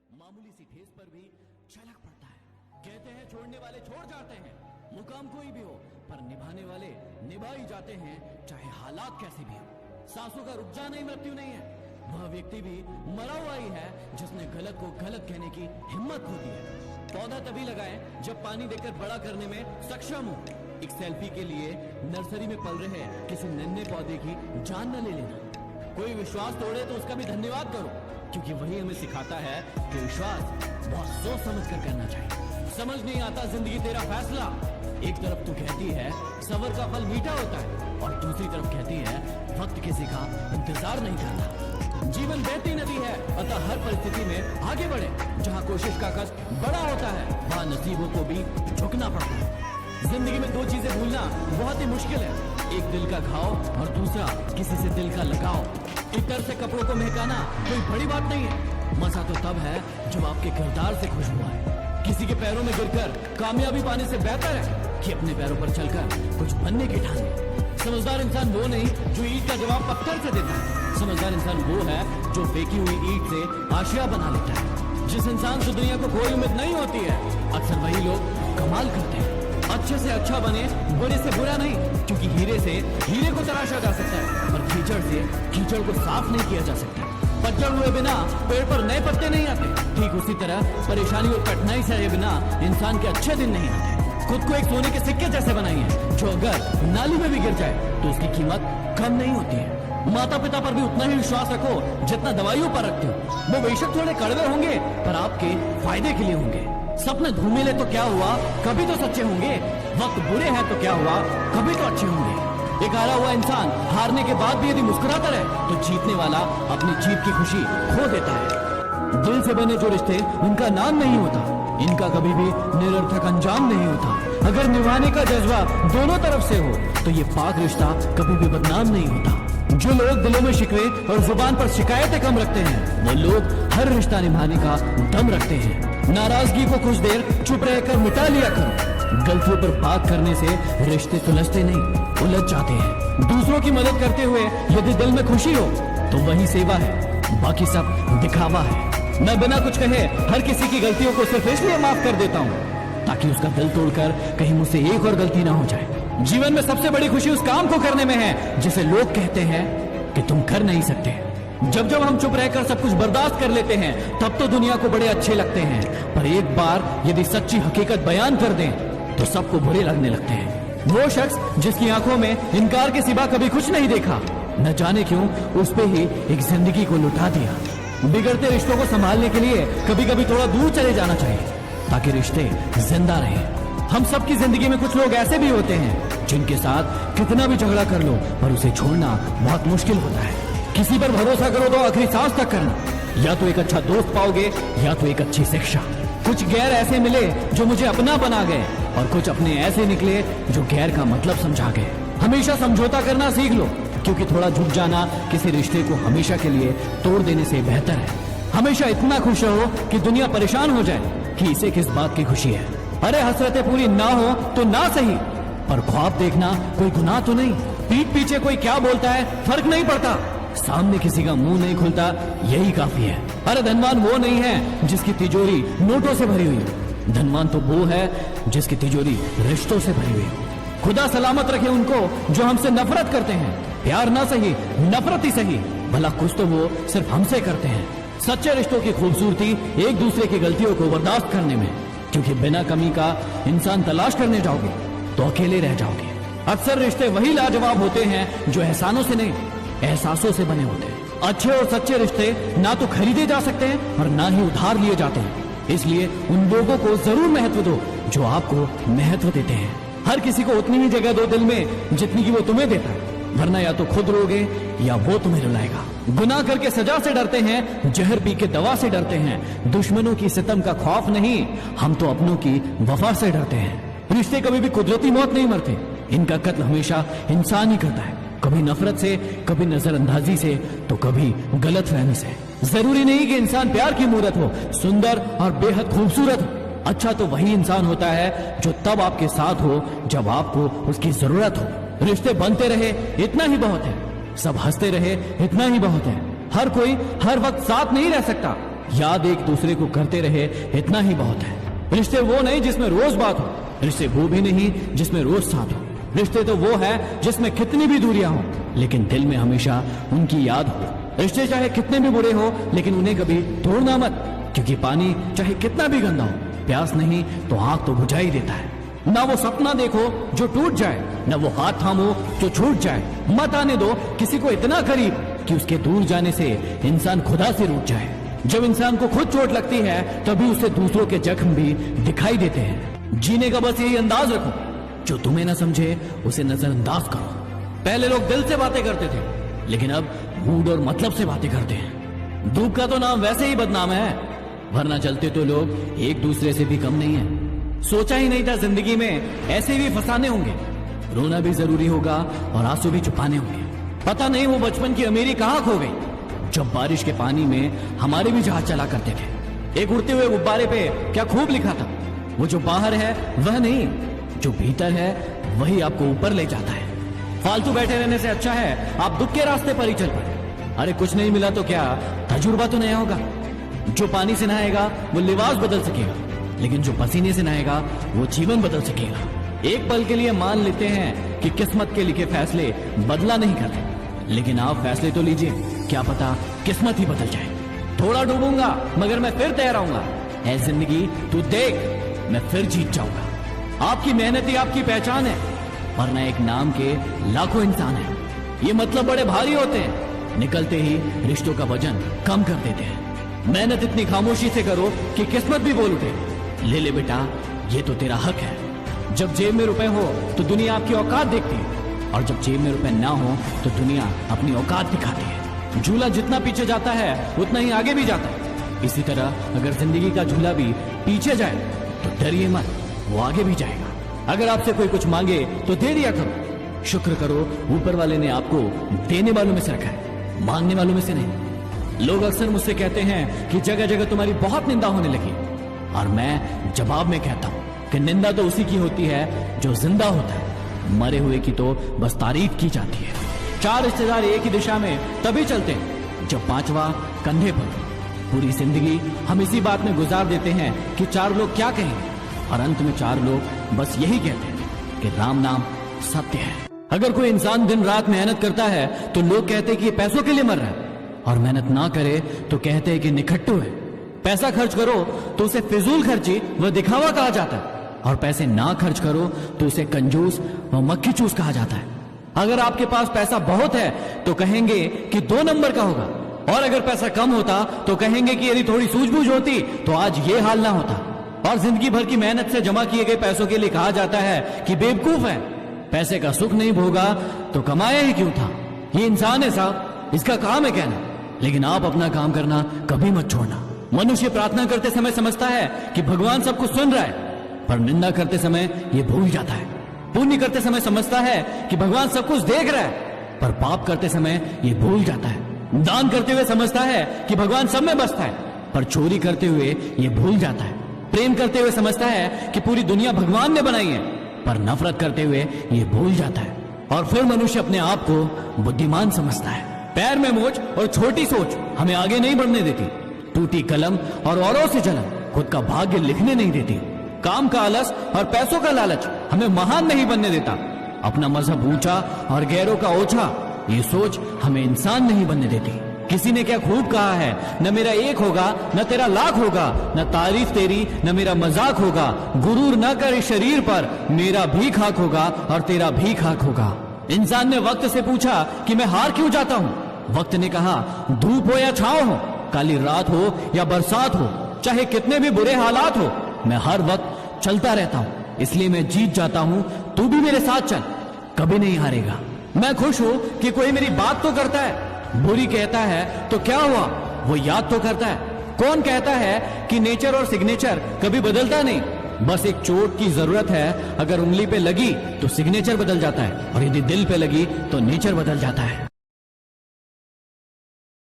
मामूली सी ठेस पर भी छलक पड़ता है। कहते हैं छोड़ने वाले छोड़ जाते हैं, मुकाम कोई भी हो, पर निभाने वाले निभा ही जाते हैं, चाहे हालात कैसे भी हो। सांसों का रुक जाना ही मृत्यु नहीं है। वह व्यक्ति भी मरा हुआ ही है जिसने गलत को गलत कहने की हिम्मत खो दी है। पौधा तभी लगाएं जब पानी देकर बड़ा करने में सक्षम हो। एक सेल्फी के लिए नर्सरी में पल रहे किसी नन्हे पौधे की जान न ले लेना। कोई विश्वास तोड़े तो उसका भी धन्यवाद करो, क्योंकि वही हमें सिखाता है कि विश्वास बहुत सोच समझ कर करना चाहिए। समझ नहीं आता जिंदगी तेरा फैसला। एक तरफ तू कहती है सबर का फल मीठा होता है, और दूसरी तरफ कहती है वक्त किसी का इंतजार नहीं करता। जीवन बहती नदी है, अतः हर परिस्थिति में आगे बढ़े। जहाँ कोशिश का कष्ट बड़ा होता है, वहाँ नसीबों को भी झुकना पड़ता है। जिंदगी में दो चीजें भूलना बहुत ही मुश्किल है, एक दिल का घाव और दूसरा किसी से दिल का लगाव। इतर से कपड़ों को महकाना कोई बड़ी बात नहीं है, मजा तो तब है जब आपके किरदार से खुश हुआ है। किसी के पैरों में गिरकर कामयाबी पाने से बेहतर है कि अपने पैरों पर चलकर कुछ बनने की ठान ले। समझदार इंसान वो नहीं जो ईंट का जवाब पत्थर से देता है, समझदार इंसान वो है जो फेंकी हुई ईंट से आशिया बना लेता है। जिस इंसान से दुनिया को कोई उम्मीद नहीं होती है, अक्सर वही लोग कमाल करते हैं। अच्छे से अच्छा बने, बुरे से बुरा नहीं, क्योंकि हीरे से हीरे को तराशा जा सकता है, पर कीचड़ से कीचड़ को साफ नहीं किया जा सकता। पतझड़ हुए बिना पेड़ पर नए पत्ते नहीं आते, ठीक उसी तरह परेशानी और कठिनाई सहे बिना इंसान के अच्छे दिन नहीं आते। खुद को एक सोने के सिक्के जैसे बनाइए, जो अगर नाली में भी गिर जाए तो उसकी कीमत कम नहीं होती है। माता पिता पर भी उतना ही विश्वास रखो जितना दवाइयों पर रखते हो। वो बेशक थोड़े कड़वे होंगे, पर आपके फायदे के लिए होंगे। सपने धूमिले तो क्या हुआ, कभी तो सच्चे होंगे। वक्त बुरे हैं तो क्या हुआ, कभी तो अच्छे होंगे। एक हारा हुआ इंसान हारने के बाद भी यदि मुस्कुराता रहे तो जीतने वाला अपनी जीत की खुशी खो देता है। दिल से बने जो रिश्ते उनका नाम नहीं होता, इनका कभी भी निरर्थक अंजाम नहीं होता। अगर निभाने का जज्बा दोनों तरफ से हो तो ये पाक रिश्ता कभी भी बदनाम नहीं होता। जो लोग दिलों में शिकवे और जुबान पर शिकायतें कम रखते हैं, वो लोग हर रिश्ता निभाने का दम रखते हैं। नाराजगी को कुछ देर चुप रहकर मिटा लिया करो। गलतियों पर बात करने से रिश्ते सुलझते नहीं, उलझ जाते हैं। दूसरों की मदद करते हुए यदि दिल में खुशी हो तो वही सेवा है, बाकी सब दिखावा है। मैं बिना कुछ कहे हर किसी की गलतियों को सिर्फ इसलिए माफ कर देता हूँ ताकि उसका दिल तोड़कर कहीं मुझसे एक और गलती ना हो जाए। जीवन में सबसे बड़ी खुशी उस काम को करने में है जिसे लोग कहते हैं कि तुम कर नहीं सकते। जब जब हम चुप रहकर सब कुछ बर्दाश्त कर लेते हैं, तब तो दुनिया को बड़े अच्छे लगते हैं, पर एक बार यदि सच्ची हकीकत बयान कर दें तो सबको बुरे लगने लगते हैं। वो शख्स जिसकी आंखों में इनकार के सिवा कभी कुछ नहीं देखा, न जाने क्यों उस पे ही एक जिंदगी को लुटा दिया। बिगड़ते रिश्तों को संभालने के लिए कभी कभी थोड़ा दूर चले जाना चाहिए ताकि रिश्ते जिंदा रहें। हम सबकी जिंदगी में कुछ लोग ऐसे भी होते हैं जिनके साथ कितना भी झगड़ा कर लो पर उसे छोड़ना बहुत मुश्किल होता है। किसी पर भरोसा करो तो आखिरी सांस तक करना, या तो एक अच्छा दोस्त पाओगे या तो एक अच्छी शिक्षा। कुछ गैर ऐसे मिले जो मुझे अपना बना गए, और कुछ अपने ऐसे निकले जो गैर का मतलब समझा गए। हमेशा समझौता करना सीख लो, क्योंकि थोड़ा झुक जाना किसी रिश्ते को हमेशा के लिए तोड़ देने से बेहतर है। हमेशा इतना खुश रहो कि दुनिया परेशान हो जाए कि इसे किस बात की खुशी है। अरे हसरतें पूरी ना हो तो ना सही, पर ख्वाब देखना कोई गुनाह तो नहीं। पीठ पीछे कोई क्या बोलता है फर्क नहीं पड़ता, सामने किसी का मुंह नहीं खुलता, यही काफी है। अरे धनवान वो नहीं है जिसकी तिजोरी नोटों से भरी हुई हो, धनवान तो वो है जिसकी तिजोरी रिश्तों से भरी हुई हो। खुदा सलामत रखे उनको जो हमसे नफरत करते हैं। प्यार ना सही, नफरत ही सही, भला कुछ तो वो सिर्फ हमसे करते हैं। सच्चे रिश्तों की खूबसूरती एक दूसरे की गलतियों को बर्दाश्त करने में, क्योंकि बिना कमी का इंसान तलाश करने जाओगे तो अकेले रह जाओगे। अक्सर रिश्ते वही लाजवाब होते हैं जो एहसानों से नहीं, एहसासों से बने होते हैं। अच्छे और सच्चे रिश्ते ना तो खरीदे जा सकते हैं और ना ही उधार लिए जाते हैं, इसलिए उन लोगों को जरूर महत्व दो जो आपको महत्व देते हैं। हर किसी को उतनी ही जगह दो दिल में जितनी की वो तुम्हें देता है, वरना या तो खुद रोगे या वो तुम्हें रुलाएगा। गुनाह करके सजा से डरते हैं, जहर पी के दवा से डरते हैं। दुश्मनों की सितम का खौफ नहीं, हम तो अपनों की वफा से डरते हैं। रिश्ते कभी भी कुदरती मौत नहीं मरते, इनका कत्ल हमेशा इंसान ही करता है। कभी नफरत से, कभी नजरअंदाजी से, तो कभी गलतफहमी से। जरूरी नहीं कि इंसान प्यार की मूरत हो, सुंदर और बेहद खूबसूरत हो। अच्छा तो वही इंसान होता है जो तब आपके साथ हो जब आपको उसकी जरूरत हो। रिश्ते बनते रहे इतना ही बहुत है, सब हंसते रहे इतना ही बहुत है। हर कोई हर वक्त साथ नहीं रह सकता, याद एक दूसरे को करते रहे, इतना ही बहुत है। रिश्ते वो नहीं जिसमें रोज बात हो, रिश्ते वो भी नहीं जिसमें रोज साथ हो। रिश्ते तो वो है जिसमें कितनी भी दूरियां हो, लेकिन दिल में हमेशा उनकी याद हो। रिश्ते चाहे कितने भी बुरे हो, लेकिन उन्हें कभी तोड़ना मत, क्योंकि पानी चाहे कितना भी गंदा हो, प्यास नहीं तो आग तो बुझा ही देता है। ना वो सपना देखो जो टूट जाए, ना वो हाथ थामो जो छूट जाए। मत आने दो किसी को इतना करीब कि उसके दूर जाने से इंसान खुदा से रूठ जाए। जब इंसान को खुद चोट लगती है, तभी उसे दूसरों के जख्म भी दिखाई देते हैं। जीने का बस यही अंदाज रखो, जो तुम्हें ना समझे उसे नजरअंदाज करो। पहले लोग दिल से बातें करते थे, लेकिन अब मूड और मतलब से बातें करते हैं। धूप का तो नाम वैसे ही बदनाम है, वरना चलते तो लोग एक दूसरे से भी कम नहीं है। सोचा ही नहीं था जिंदगी में ऐसे भी फसाने होंगे। रोना भी जरूरी होगा और आंसू भी छुपाने होंगे। पता नहीं वो बचपन की अमीरी कहाँ खो गई, जब बारिश के पानी में हमारे भी जहाज चला करते थे। एक उड़ते हुए गुब्बारे पे क्या खूब लिखा था, वो जो बाहर है वह नहीं, जो भीतर है वही आपको ऊपर ले जाता है। फालतू बैठे रहने से अच्छा है आप दुख के रास्ते पर ही चल पड़े। अरे कुछ नहीं मिला तो क्या, तजुर्बा तो नया होगा। जो पानी से नहाएगा वो लिबास बदल सकेगा, लेकिन जो पसीने से नहाएगा वो जीवन बदल सकेगा। एक पल के लिए मान लेते हैं कि किस्मत के लिखे फैसले बदला नहीं करते, लेकिन आप फैसले तो लीजिए, क्या पता किस्मत ही बदल जाए। थोड़ा डूबूंगा मगर मैं फिर तैर आऊंगा। ऐ जिंदगी तू देख, मैं फिर जीत जाऊंगा। आपकी मेहनत ही आपकी पहचान है, वरना एक नाम के लाखों इंसान है। ये मतलब बड़े भारी होते हैं, निकलते ही रिश्तों का वजन कम कर देते हैं। मेहनत इतनी खामोशी से करो कि किस्मत भी बोल उठे, ले ले बेटा ये तो तेरा हक है। जब जेब में रुपए हो तो दुनिया आपकी औकात देखती है, और जब जेब में रुपए ना हो तो दुनिया अपनी औकात दिखाती है। झूला जितना पीछे जाता है उतना ही आगे भी जाता है। इसी तरह अगर जिंदगी का झूला भी पीछे जाए तो डरिए मत, वो आगे भी जाएगा। अगर आपसे कोई कुछ मांगे तो दे दिया करो। शुक्र करो ऊपर वाले ने आपको देने वालों में से रखा है, मांगने वालों में से नहीं। लोग अक्सर मुझसे कहते हैं कि जगह जगह तुम्हारी बहुत निंदा होने लगी, और मैं जवाब में कहता हूं कि निंदा तो उसी की होती है जो जिंदा होता है, मरे हुए की तो बस तारीफ की जाती है। 4 रिश्तेदार एक ही दिशा में तभी चलते हैं जब 5वां कंधे पर। पूरी जिंदगी हम इसी बात में गुजार देते हैं कि 4 लोग क्या कहेंगे, और अंत में 4 लोग बस यही कहते हैं कि राम नाम सत्य है। अगर कोई इंसान दिन रात मेहनत करता है तो लोग कहते हैं कि ये पैसों के लिए मर रहा है, और मेहनत ना करे तो कहते हैं कि निखट्टू है। पैसा खर्च करो तो उसे फिजूल खर्ची व दिखावा कहा जाता है, और पैसे ना खर्च करो तो उसे कंजूस व मक्खी चूस कहा जाता है। अगर आपके पास पैसा बहुत है तो कहेंगे कि 2 नंबर का होगा, और अगर पैसा कम होता तो कहेंगे कि यदि थोड़ी सूझबूझ होती तो आज ये हाल ना होता। और जिंदगी भर की मेहनत से जमा किए गए पैसों के लिए कहा जाता है कि बेवकूफ है, पैसे का सुख नहीं भोगा तो कमाया ही क्यों था। ये इंसान है साहब, इसका काम है कहना, लेकिन आप अपना काम करना कभी मत छोड़ना। मनुष्य प्रार्थना करते समय समझता है कि भगवान सब कुछ सुन रहा है, पर निंदा करते समय ये भूल जाता है। पुण्य करते समय समझता है कि भगवान सब कुछ देख रहा है, पर पाप करते समय ये भूल जाता है। दान करते हुए समझता है कि भगवान सब में बसता है, पर चोरी करते हुए ये भूल जाता है। प्रेम करते हुए समझता है कि पूरी दुनिया भगवान ने बनाई है, पर नफरत करते हुए ये भूल जाता है। और फिर मनुष्य अपने आप को बुद्धिमान समझता है। पैर में मोच और छोटी सोच हमें आगे नहीं बढ़ने देती। टूटी कलम और औरों से जलन खुद का भाग्य लिखने नहीं देती। काम का आलस और पैसों का लालच हमें महान नहीं बनने देता। अपना मजहब ऊंचा और गैरों का ओछा, ये सोच हमें इंसान नहीं बनने देती। किसी ने क्या खूब कहा है, न मेरा एक होगा न तेरा लाख होगा, न तारीफ तेरी न मेरा मजाक होगा। गुरूर न करे शरीर पर, मेरा भी खाक होगा और तेरा भी खाक होगा। इंसान ने वक्त से पूछा कि मैं हार क्यों जाता हूँ। वक्त ने कहा धूप हो या छांव हो, काली रात हो या बरसात हो, चाहे कितने भी बुरे हालात हो, मैं हर वक्त चलता रहता हूँ, इसलिए मैं जीत जाता हूँ। तू भी मेरे साथ चल, कभी नहीं हारेगा। मैं खुश हूँ कि कोई मेरी बात तो करता है, बुरी कहता है तो क्या हुआ, वो याद तो करता है। कौन कहता है कि नेचर और सिग्नेचर कभी बदलता नहीं, बस एक चोट की जरूरत है। अगर उंगली पे लगी तो सिग्नेचर बदल जाता है, और यदि दिल पे लगी तो नेचर बदल जाता है।